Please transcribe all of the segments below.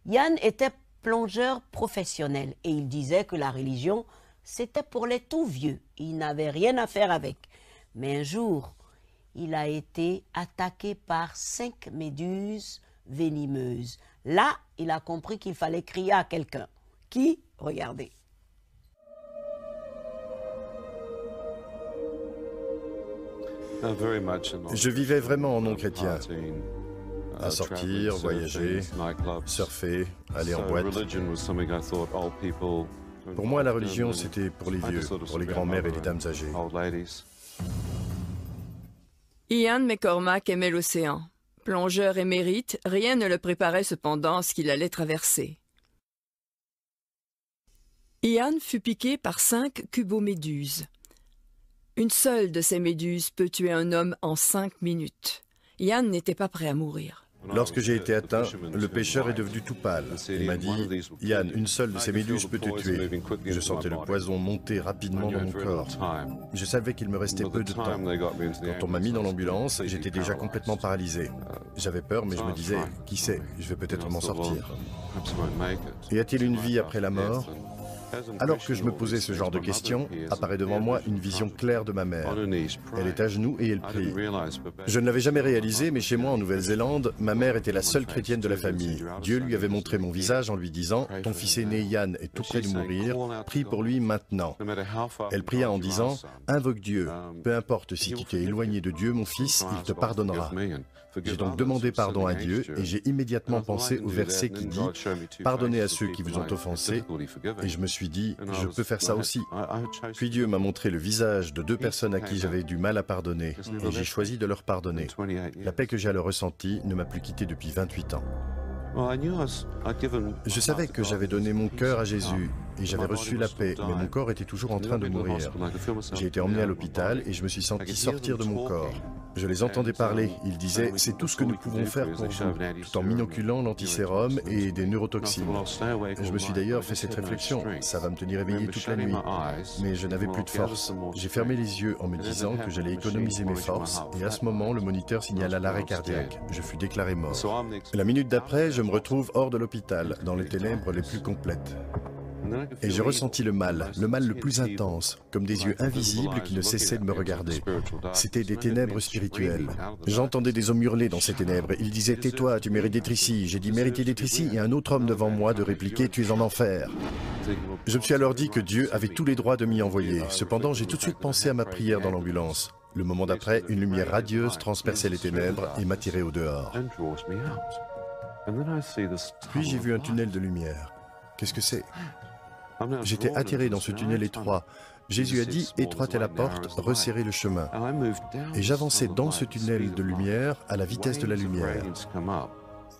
Yann était plongeur professionnel et il disait que la religion, c'était pour les tout vieux. Il n'avait rien à faire avec. Mais un jour, il a été attaqué par 5 méduses venimeuses. Là, il a compris qu'il fallait crier à quelqu'un. Qui? Regardez. Je vivais vraiment en non-chrétien. À sortir, voyager, surfer, aller en boîte. Pour moi, la religion, c'était pour les vieux, pour les grands-mères et les dames âgées. Ian McCormack aimait l'océan. Plongeur émérite, rien ne le préparait cependant à ce qu'il allait traverser. Ian fut piqué par 5 cuboméduses. Une seule de ces méduses peut tuer un homme en 5 minutes. Ian n'était pas prêt à mourir. Lorsque j'ai été atteint, le pêcheur est devenu tout pâle. Il m'a dit « Yann, une seule de ces méduses peut te tuer ». Je sentais le poison monter rapidement dans mon corps. Je savais qu'il me restait peu de temps. Quand on m'a mis dans l'ambulance, j'étais déjà complètement paralysé. J'avais peur, mais je me disais « Qui sait, je vais peut-être m'en sortir ». Y a-t-il une vie après la mort ? Alors que je me posais ce genre de questions, apparaît devant moi une vision claire de ma mère. Elle est à genoux et elle prie. Je ne l'avais jamais réalisé, mais chez moi en Nouvelle-Zélande, ma mère était la seule chrétienne de la famille. Dieu lui avait montré mon visage en lui disant « Ton fils aîné Yann est tout près de mourir, prie pour lui maintenant ». Elle pria en disant « Invoque Dieu, peu importe si tu t'es éloigné de Dieu, mon fils, il te pardonnera ». J'ai donc demandé pardon à Dieu et j'ai immédiatement pensé au verset qui dit « Pardonnez à ceux qui vous ont offensé » et je me suis dit « Je peux faire ça aussi ». Puis Dieu m'a montré le visage de 2 personnes à qui j'avais du mal à pardonner et j'ai choisi de leur pardonner. La paix que j'ai alors ressentie ne m'a plus quitté depuis 28 ans. Je savais que j'avais donné mon cœur à Jésus et j'avais reçu la paix, mais mon corps était toujours en train de mourir. J'ai été emmené à l'hôpital et je me suis senti sortir de mon corps. Je les entendais parler, ils disaient « C'est tout ce que nous pouvons faire pour vous », tout en m'inoculant l'antisérum et des neurotoxines. Je me suis d'ailleurs fait cette réflexion, ça va me tenir éveillé toute la nuit. Mais je n'avais plus de force. J'ai fermé les yeux en me disant que j'allais économiser mes forces et à ce moment, le moniteur signala l'arrêt cardiaque. Je fus déclaré mort. La minute d'après, je me retrouve hors de l'hôpital, dans les ténèbres les plus complètes. Et j'ai ressenti le mal le plus intense, comme des yeux invisibles qui ne cessaient de me regarder. C'était des ténèbres spirituelles. J'entendais des hommes hurler dans ces ténèbres. Ils disaient « Tais-toi, tu mérites d'être ici ». J'ai dit « Mériter d'être ici » et un autre homme devant moi de répliquer « Tu es en enfer ». Je me suis alors dit que Dieu avait tous les droits de m'y envoyer. Cependant, j'ai tout de suite pensé à ma prière dans l'ambulance. Le moment d'après, une lumière radieuse transperçait les ténèbres et m'attirait au dehors. Puis j'ai vu un tunnel de lumière. Qu'est-ce que c'est ? J'étais atterré dans ce tunnel étroit. Jésus a dit « Étroite est la porte, resserrez le chemin ». Et j'avançais dans ce tunnel de lumière à la vitesse de la lumière.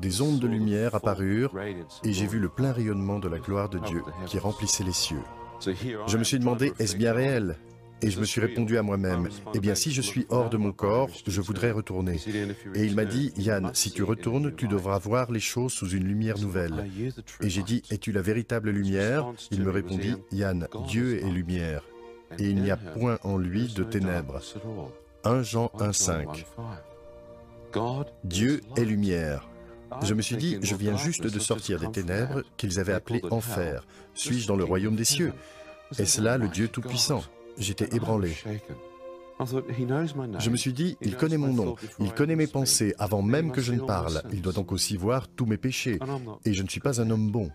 Des ondes de lumière apparurent et j'ai vu le plein rayonnement de la gloire de Dieu qui remplissait les cieux. Je me suis demandé « Est-ce bien réel ?» Et je me suis répondu à moi-même, « Eh bien, si je suis hors de mon corps, je voudrais retourner. » Et il m'a dit, « Yann, si tu retournes, tu devras voir les choses sous une lumière nouvelle. » Et j'ai dit, « Es-tu la véritable lumière ?» Il me répondit, « Yann, Dieu est lumière, et il n'y a point en lui de ténèbres. » 1 Jean 1,5. Dieu est lumière. Je me suis dit, je viens juste de sortir des ténèbres qu'ils avaient appelées enfer. Suis-je dans le royaume des cieux? Est-ce là le Dieu Tout-Puissant? J'étais ébranlé. Je me suis dit, il connaît mon nom, il connaît mes pensées avant même que je ne parle. Il doit donc aussi voir tous mes péchés. Et je ne suis pas un homme bon.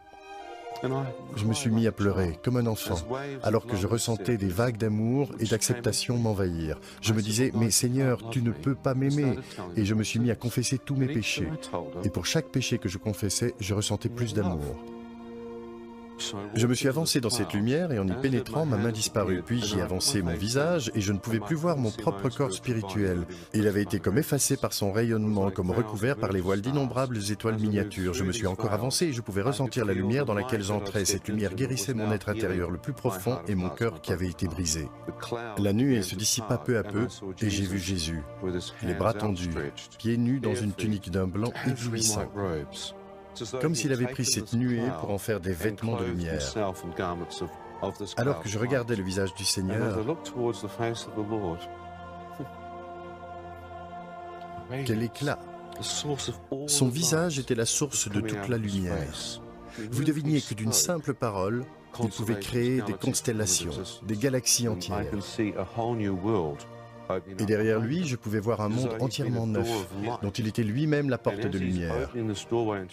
Je me suis mis à pleurer comme un enfant, alors que je ressentais des vagues d'amour et d'acceptation m'envahir. Je me disais, mais Seigneur, tu ne peux pas m'aimer. Et je me suis mis à confesser tous mes péchés. Et pour chaque péché que je confessais, je ressentais plus d'amour. Je me suis avancé dans cette lumière et en y pénétrant, ma main disparut. Puis j'y avançai mon visage et je ne pouvais plus voir mon propre corps spirituel. Il avait été comme effacé par son rayonnement, comme recouvert par les voiles d'innombrables étoiles miniatures. Je me suis encore avancé et je pouvais ressentir la lumière dans laquelle j'entrais. Cette lumière guérissait mon être intérieur le plus profond et mon cœur qui avait été brisé. La nuée se dissipa peu à peu et j'ai vu Jésus, les bras tendus, pieds nus dans une tunique d'un blanc éblouissant. Comme s'il avait pris cette nuée pour en faire des vêtements de lumière. Alors que je regardais le visage du Seigneur, quel éclat, Son visage était la source de toute la lumière. Vous deviniez que d'une simple parole, il pouvait créer des constellations, des galaxies entières. Et derrière lui, je pouvais voir un monde entièrement neuf, dont il était lui-même la porte de lumière.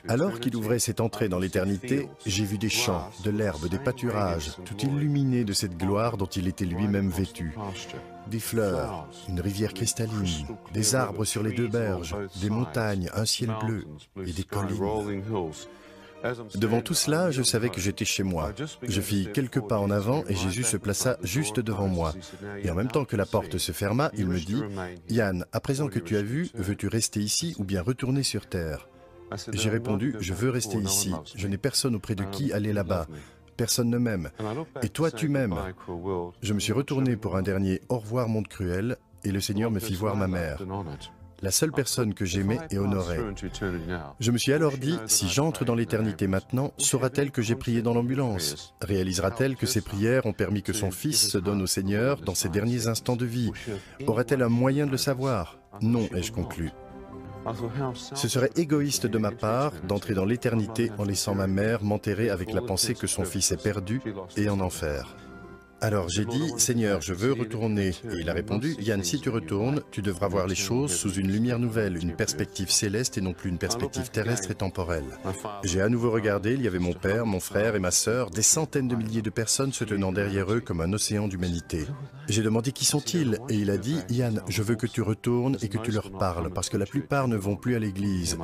Alors qu'il ouvrait cette entrée dans l'éternité, j'ai vu des champs, de l'herbe, des pâturages, tout illuminés de cette gloire dont il était lui-même vêtu. Des fleurs, une rivière cristalline, des arbres sur les deux berges, des montagnes, un ciel bleu et des collines. Devant tout cela, je savais que j'étais chez moi. Je fis quelques pas en avant et Jésus se plaça juste devant moi. Et en même temps que la porte se ferma, il me dit, « Yann, à présent que tu as vu, veux-tu rester ici ou bien retourner sur terre ?» J'ai répondu, « Je veux rester ici. Je n'ai personne auprès de qui aller là-bas. Personne ne m'aime. Et toi, tu m'aimes. » Je me suis retourné pour un dernier « Au revoir, monde cruel » et le Seigneur me fit voir ma mère. La seule personne que j'aimais et honorais. Je me suis alors dit, si j'entre dans l'éternité maintenant, saura-t-elle que j'ai prié dans l'ambulance? Réalisera-t-elle que ses prières ont permis que son fils se donne au Seigneur dans ses derniers instants de vie? Aura-t-elle un moyen de le savoir? Non, ai-je conclu. Ce serait égoïste de ma part d'entrer dans l'éternité en laissant ma mère m'enterrer avec la pensée que son fils est perdu et en enfer. Alors j'ai dit, « Seigneur, je veux retourner. » Et il a répondu, « Yann, si tu retournes, tu devras voir les choses sous une lumière nouvelle, une perspective céleste et non plus une perspective terrestre et temporelle. » J'ai à nouveau regardé, il y avait mon père, mon frère et ma sœur, des centaines de milliers de personnes se tenant derrière eux comme un océan d'humanité. J'ai demandé qui sont-ils et il a dit, « Yann, je veux que tu retournes et que tu leur parles parce que la plupart ne vont plus à l'église. »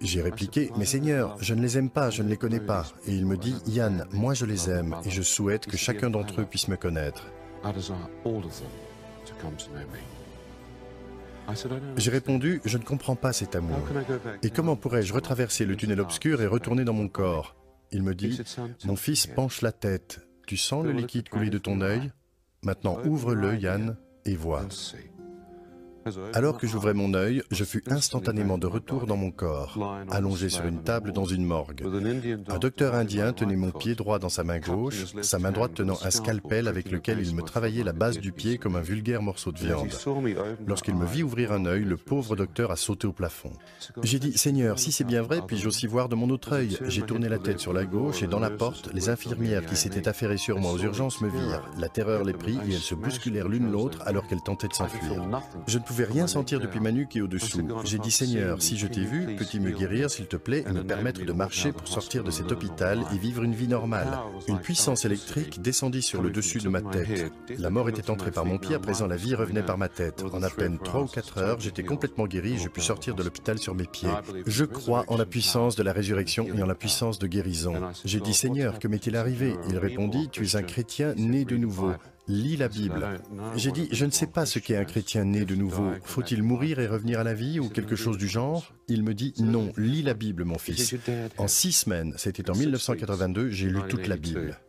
J'ai répliqué, « Mais Seigneur, je ne les aime pas, je ne les connais pas. » Et il me dit, « Yann, moi je les aime et je souhaite que chacun d'entre eux puisse me connaître. » J'ai répondu, « Je ne comprends pas cet amour. Et comment pourrais-je retraverser le tunnel obscur et retourner dans mon corps ?» Il me dit, « Mon fils, penche la tête. Tu sens le liquide couler de ton œil? Maintenant ouvre-le, Yann, et vois. » Alors que j'ouvrais mon œil, je fus instantanément de retour dans mon corps, allongé sur une table dans une morgue. Un docteur indien tenait mon pied droit dans sa main gauche, sa main droite tenant un scalpel avec lequel il me travaillait la base du pied comme un vulgaire morceau de viande. Lorsqu'il me vit ouvrir un œil, le pauvre docteur a sauté au plafond. J'ai dit, « Seigneur, si c'est bien vrai, puis-je aussi voir de mon autre œil ?» J'ai tourné la tête sur la gauche et dans la porte, les infirmières qui s'étaient affairées sur moi aux urgences me virent. La terreur les prit et elles se bousculèrent l'une l'autre alors qu'elles tentaient de s'enfuir. Je ne pouvais rien sentir depuis ma nuque et au-dessous. J'ai dit, « Seigneur, si je t'ai vu, peux-tu me guérir, s'il te plaît, et me permettre de marcher pour sortir de cet hôpital et vivre une vie normale ?» Une puissance électrique descendit sur le dessus de ma tête. La mort était entrée par mon pied, à présent la vie revenait par ma tête. En à peine 3 ou 4 heures, j'étais complètement guéri et je pus sortir de l'hôpital sur mes pieds. Je crois en la puissance de la résurrection et en la puissance de guérison. J'ai dit, « Seigneur, que m'est-il arrivé ?» Il répondit, « Tu es un chrétien né de nouveau. Lis la Bible. » J'ai dit, « Je ne sais pas ce qu'est un chrétien né de nouveau. Faut-il mourir et revenir à la vie ou quelque chose du genre ?» Il me dit, « Non, lis la Bible, mon fils. » En 6 semaines, c'était en 1982, j'ai lu toute la Bible.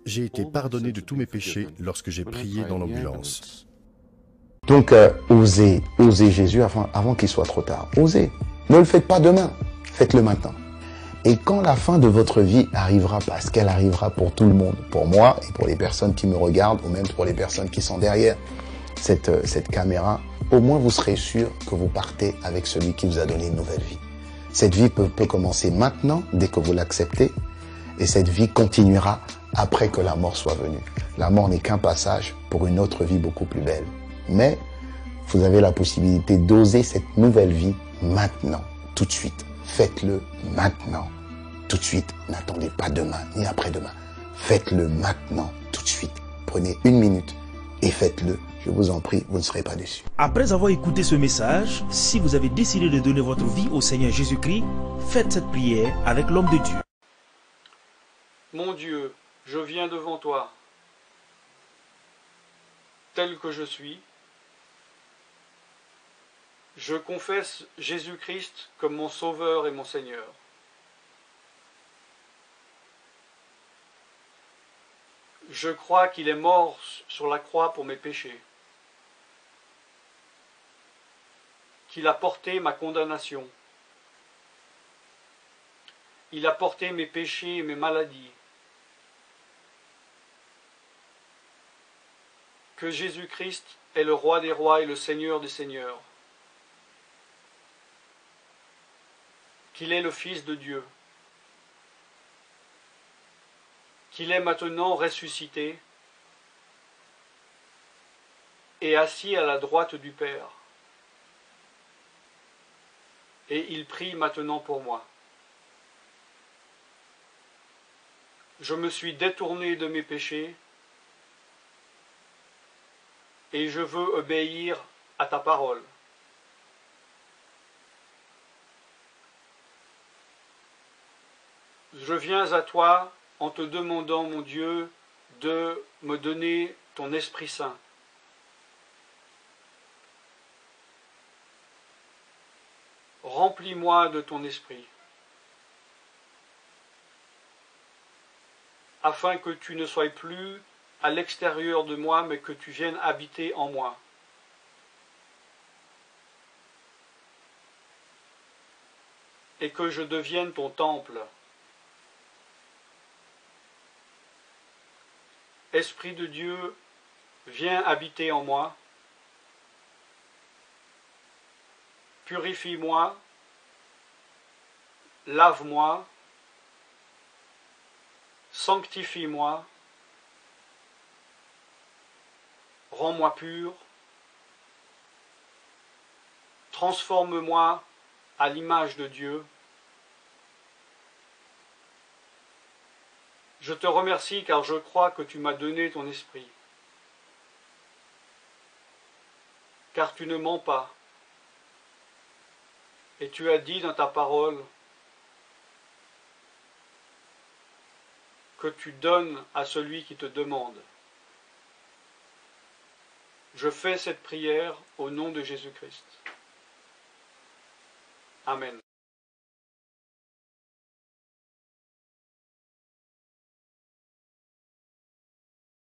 J'ai été pardonné de tous mes péchés lorsque j'ai prié dans l'ambulance. Donc, osez Jésus avant qu'il soit trop tard. Osez. Ne le faites pas demain, faites-le maintenant. Et quand la fin de votre vie arrivera, parce qu'elle arrivera pour tout le monde, pour moi et pour les personnes qui me regardent, ou même pour les personnes qui sont derrière cette caméra, au moins vous serez sûr que vous partez avec celui qui vous a donné une nouvelle vie. Cette vie peut commencer maintenant, dès que vous l'acceptez, et cette vie continuera après que la mort soit venue. La mort n'est qu'un passage pour une autre vie beaucoup plus belle. Mais vous avez la possibilité d'oser cette nouvelle vie maintenant, tout de suite. Faites-le maintenant, tout de suite. N'attendez pas demain ni après-demain. Faites-le maintenant, tout de suite. Prenez 1 minute et faites-le. Je vous en prie, vous ne serez pas déçus. Après avoir écouté ce message, si vous avez décidé de donner votre vie au Seigneur Jésus-Christ, faites cette prière avec l'homme de Dieu. Mon Dieu, je viens devant toi, tel que je suis. Je confesse Jésus-Christ comme mon Sauveur et mon Seigneur. Je crois qu'il est mort sur la croix pour mes péchés, qu'il a porté ma condamnation, il a porté mes péchés et mes maladies, que Jésus-Christ est le Roi des rois et le Seigneur des seigneurs. qu'il est le Fils de Dieu, qu'il est maintenant ressuscité et assis à la droite du Père. Et il prie maintenant pour moi. Je me suis détourné de mes péchés et je veux obéir à ta parole. Je viens à toi en te demandant, mon Dieu, de me donner ton Esprit Saint. Remplis-moi de ton esprit, afin que tu ne sois plus à l'extérieur de moi, mais que tu viennes habiter en moi. Et que je devienne ton temple. Esprit de Dieu, viens habiter en moi. Purifie-moi, lave-moi, sanctifie-moi, rends-moi pur, transforme-moi à l'image de Dieu. Je te remercie car je crois que tu m'as donné ton esprit, car tu ne mens pas. Et tu as dit dans ta parole que tu donnes à celui qui te demande. Je fais cette prière au nom de Jésus-Christ. Amen.